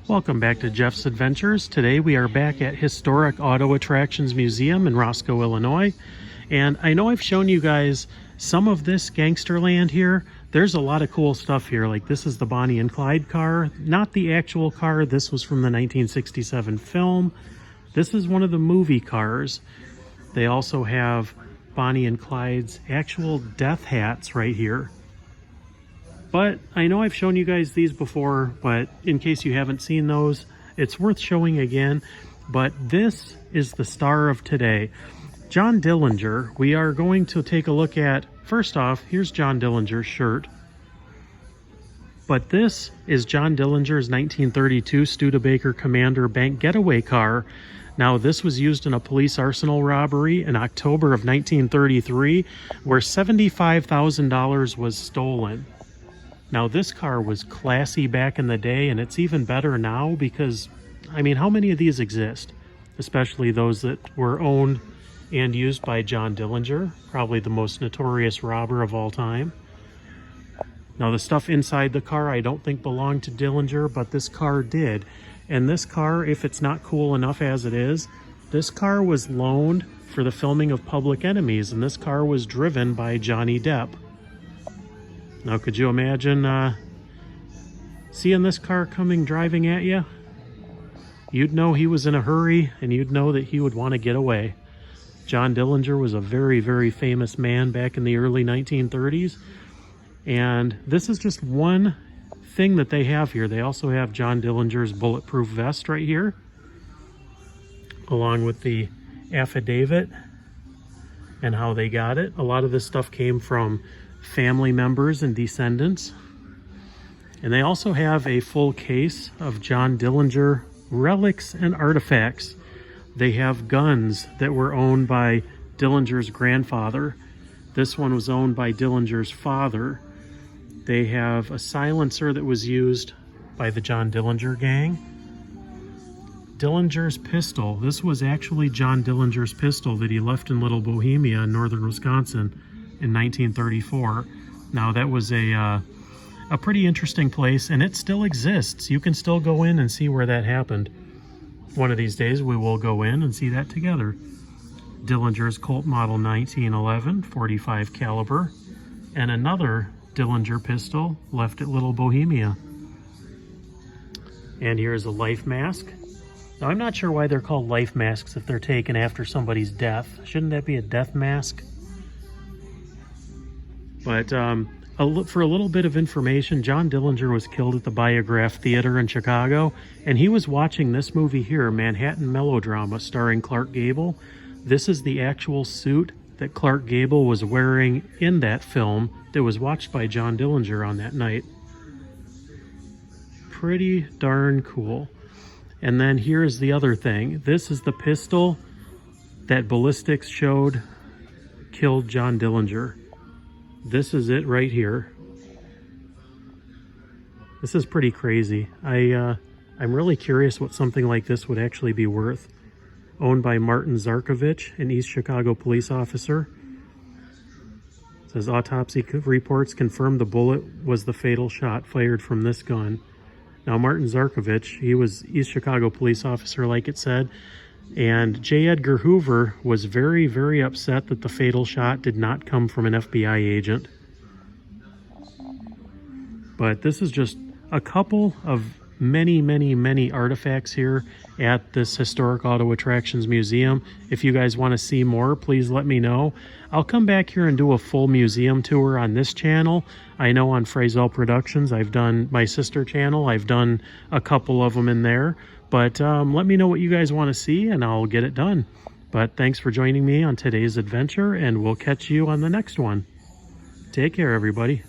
Welcome back to Jeff's Adventures. Today we are back at Historic Auto Attractions Museum in Roscoe, Illinois. And I know I've shown you guys some of this Gangsterland here. There's a lot of cool stuff here. Like this is the Bonnie and Clyde car. Not the actual car. This was from the 1967 film. This is one of the movie cars. They also have Bonnie and Clyde's actual death hats right here. But I know I've shown you guys these before, but in case you haven't seen those, it's worth showing again. But this is the star of today, John Dillinger. We are going to take a look at, first off, here's John Dillinger's shirt. But this is John Dillinger's 1932 Studebaker Commander bank getaway car. Now, this was used in a police arsenal robbery in October of 1933, where $75,000 was stolen. Now, this car was classy back in the day, and it's even better now because, I mean, how many of these exist? Especially those that were owned and used by John Dillinger, probably the most notorious robber of all time. Now, the stuff inside the car I don't think belonged to Dillinger, but this car did. And this car, if it's not cool enough as it is, this car was loaned for the filming of Public Enemies, and this car was driven by Johnny Depp. Now, could you imagine seeing this car driving at you? You'd know he was in a hurry, and you'd know that he would want to get away. John Dillinger was a very, very famous man back in the early 1930s. And this is just one thing that they have here. They also have John Dillinger's bulletproof vest right here, along with the affidavit and how they got it. A lot of this stuff came from family members and descendants. And they also have a full case of John Dillinger relics and artifacts. They have guns that were owned by Dillinger's grandfather. This one was owned by Dillinger's father. They have a silencer that was used by the John Dillinger gang. Dillinger's pistol. This was actually John Dillinger's pistol that he left in Little Bohemia in northern Wisconsin in 1934. Now, that was a pretty interesting place, and it still exists. You can still go in and see where that happened. One of these days we will go in and see that together. Dillinger's Colt Model 1911 45 caliber, and another Dillinger pistol left at Little Bohemia. And here's a life mask. Now, I'm not sure why they're called life masks if they're taken after somebody's death. Shouldn't that be a death mask? But for a little bit of information, John Dillinger was killed at the Biograph Theatre in Chicago, and he was watching this movie here, Manhattan Melodrama, starring Clark Gable. This is the actual suit that Clark Gable was wearing in that film that was watched by John Dillinger on that night. Pretty darn cool. And then here's the other thing. This is the pistol that ballistics showed killed John Dillinger. This is it right here. This is pretty crazy. I'm really curious what something like this would actually be worth. Owned by Martin Zarkovich, an East Chicago police officer. It says autopsy reports confirm the bullet was the fatal shot fired from this gun. Now, Martin Zarkovich, he was East Chicago police officer, like it said, and J. Edgar Hoover was very, very upset that the fatal shot did not come from an FBI agent. But this is just a couple of many, many, many artifacts here at this Historic Auto Attractions Museum. If you guys want to see more, please let me know. I'll come back here and do a full museum tour on this channel. I know on Frazel Productions, I've done my sister channel. I've done a couple of them in there. But let me know what you guys want to see, and I'll get it done. But thanks for joining me on today's adventure, and we'll catch you on the next one. Take care, everybody.